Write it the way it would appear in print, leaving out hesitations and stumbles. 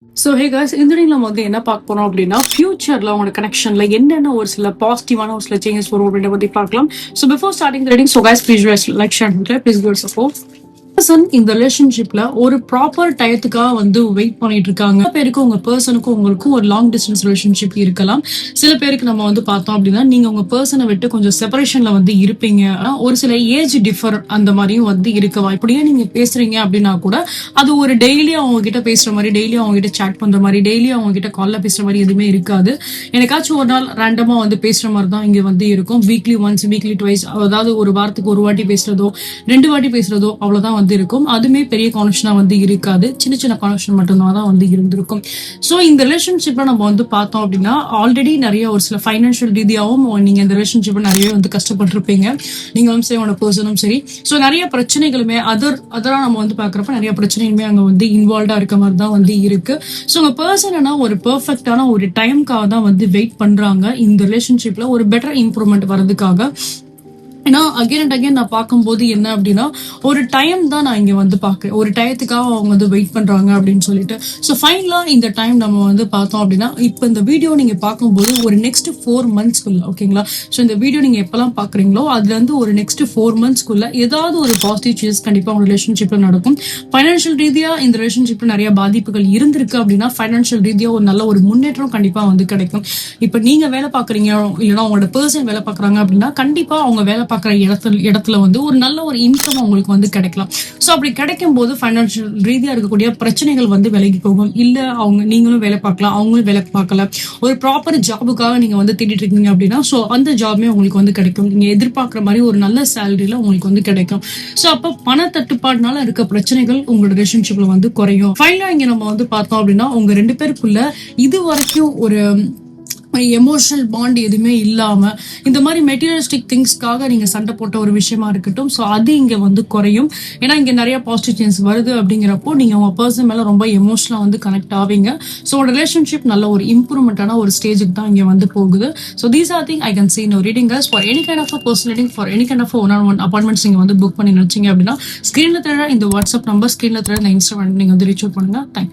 So ஹே guys, இந்த வீடியோல நம்ம வந்து என்ன பார்க்க போறோம் அப்படின்னா ஃபியூச்சர்ல உங்களோட கனெக்ஷன்ல என்னென்ன ஒரு சில பாசிட்டிவான ஒரு சில சேஞ்சஸ் வரும் அப்படின்ற பத்தி பார்க்கலாம். So before starting the reading, so guys please like share and please give us support. Person இந்த ரிலேஷன்ஷிப்ல ஒரு ப்ராப்பர் டயத்துக்காக வந்து வெயிட் பண்ணிட்டு இருக்காங்க. சில பேருக்கு உங்க பர்சனுக்கும் உங்களுக்கும் ஒரு லாங் டிஸ்டன்ஸ் ரிலேஷன்ஷிப் இருக்கலாம். சில பேருக்கு நம்ம வந்து பார்த்தோம் அப்படின்னா நீங்க உங்க பர்சனை விட்டு கொஞ்சம் செப்பரேஷன்ல வந்து இருப்பீங்க. ஒரு சில ஏஜ் டிஃபர் அந்த மாதிரியும் வந்து இருக்கவா. இப்படியே நீங்க பேசுறீங்க அப்படின்னா கூட அது ஒரு டெய்லி அவங்க கிட்ட பேசுற மாதிரி, டெய்லி அவங்க கிட்ட சாட் பண்ற மாதிரி, டெய்லி அவங்க கிட்ட கால்ல பேசுற மாதிரி எதுவுமே இருக்காது. எனக்காச்சும் ஒரு நாள் ரேண்டமா வந்து பேசுற மாதிரி தான் இங்க வந்து இருக்கும். வீக்லி ஒன்ஸ், வீக்லி ட்வைஸ், அதாவது ஒரு வாரத்துக்கு ஒரு வாட்டி பேசுறதோ 2 வாட்டி பேசுறதோ அவ்வளவுதான் வந்து இருக்கும். அதுமே பெரிய கான்வெர்சேஷனா வந்து இருக்காது. சின்ன சின்ன கான்வெர்சேஷன் மட்டும்தான் தான் வந்து இருந்திருக்கும். சோ இந்த ரிலேஷன்ஷிப்ல நம்ம வந்து பார்த்தோம் அப்படின்னா ஆல்ரெடி நிறைய ஒரு சில ஃபைனான்சியல் ரீதியாகவும் நீங்க இந்த ரிலேஷன்ஷிப்ல நிறைய வந்து கஷ்டப்பட்டிருப்பீங்க. நீங்களும் சரி, உங்களோட பர்சனும் சரி. சோ நிறைய பிரச்சனைகளுமே அதெல்லாம் நம்ம வந்து பாக்குறப்ப நிறைய பிரச்சனையுமே அங்க வந்து இன்வால்வ்டா இருக்க மாதிரி தான் வந்து இருக்கு. சோ உங்க பர்சன் ஒரு பெர்ஃபெக்டான ஒரு டைம்காக தான் வந்து வெயிட் பண்றாங்க இந்த ரிலேஷன்ஷிப்ல ஒரு பெட்டர் இம்ப்ரூவ்மெண்ட் வரதுக்காக. ஏன்னா அகைன் அண்ட் அகைன் நான் பார்க்கும்போது என்ன அப்படின்னா ஒரு டைம் தான் நான் இங்க வந்து பாக்குறேன். ஒரு டயத்துக்காக அவங்க வந்து வெயிட் பண்றாங்க அப்படின்னு சொல்லிட்டு. ஸோ ஃபைனலா இந்த டைம் நம்ம வந்து பார்த்தோம் அப்படின்னா இப்போ இந்த வீடியோ நீங்க பார்க்கும்போது ஒரு நெக்ஸ்ட் 4 monthsக்குள்ள, ஓகேங்களா? ஸோ இந்த வீடியோ நீங்க எப்பெல்லாம் பாக்குறீங்களோ அதுல இருந்து ஒரு நெக்ஸ்ட் 4 monthsக்குள்ள ஏதாவது ஒரு பாசிட்டிவ் சேஞ்ச் கண்டிப்பா உங்க ரிலேஷன்ஷிப்ல நடக்கும். பைனான்சியல் ரீதியா இந்த ரிலேஷன்ஷிப்ல நிறைய பாதிப்புகள் இருந்திருக்கு அப்படின்னா பைனான்சியல் ரீதியா ஒரு நல்ல ஒரு முன்னேற்றம் கண்டிப்பா வந்து கிடைக்கும். இப்ப நீங்க வேலை பாக்குறீங்க இல்லைன்னா உங்களோட பர்சன் வேலை பாக்குறாங்க அப்படின்னா கண்டிப்பா அவங்க வேலை பார்க்குற இடத்துல வந்து ஒரு நல்ல ஒரு இன்கம் அவங்களுக்கு வந்து கிடைக்கலாம். சோ அப்படி கிடைக்கும் போது பைனான்சியல் ரீதியா இருக்கக்கூடிய பிரச்சனைகள் வந்து விலகி போகும். இல்ல நீங்களும் வேலை பார்க்கலாம், அவங்களும் வேலை பார்க்கல, ஒரு ப்ராப்பர் ஜாபுக்காக நீங்க வந்து தேடிட்டு இருக்கீங்க அப்படின்னா சோ அந்த ஜாப்மே உங்களுக்கு வந்து கிடைக்கும். நீங்க எதிர்பார்க்குற மாதிரி ஒரு நல்ல சேலரியில உங்களுக்கு வந்து கிடைக்கும். சோ அப்ப பண தட்டுப்பாடுனால இருக்க பிரச்சனைகள் உங்களோட ரிலேஷன்ஷிப்ல வந்து குறையும். ஃபைனலா இங்க நம்ம வந்து பார்த்தோம் அப்படின்னா உங்க 2 பேருக்குள்ள இது வரைக்கும் ஒரு எமோஷனல் பாண்ட் எதுவுமே இல்லாம இந்த மாதிரி மெட்டீரியலிஸ்டிக் திங்ஸ்க்காக நீங்க சண்டை போட்ட ஒரு விஷயமா இருக்கட்டும், சோ அது இங்க வந்து குறையும். ஏன்னா இங்க நிறைய பாசிட்டிவ் சேஞ்ச் வருது அப்படிங்கிறப்போ நீங்க உங்க பர்சன் மேல ரொம்ப எமோஷனலா வந்து கனெக்ட் ஆவீங்க. சோ உங்க ரிலேஷன்ஷிப் நல்ல ஒரு இம்ப்ரூவ்மெண்டான ஒரு ஸ்டேஜுக்கு தான் இங்க வந்து போகுது. So these are thing I can see no reading guys for any kind of a personal reading, for any kind of a one-on-one appointments நீங்க வந்து புக் பண்ணி நினைச்சீங்க அப்படின்னா ஸ்கிரீன்ல தர இந்த வாட்ஸ்அப் நம்பர், ஸ்கிரீன்ல தர இந்த இன்ஸ்டாகிராம் நீங்க வந்து ரீச் அவுட் பண்ணுங்க. தேங்க்யூ.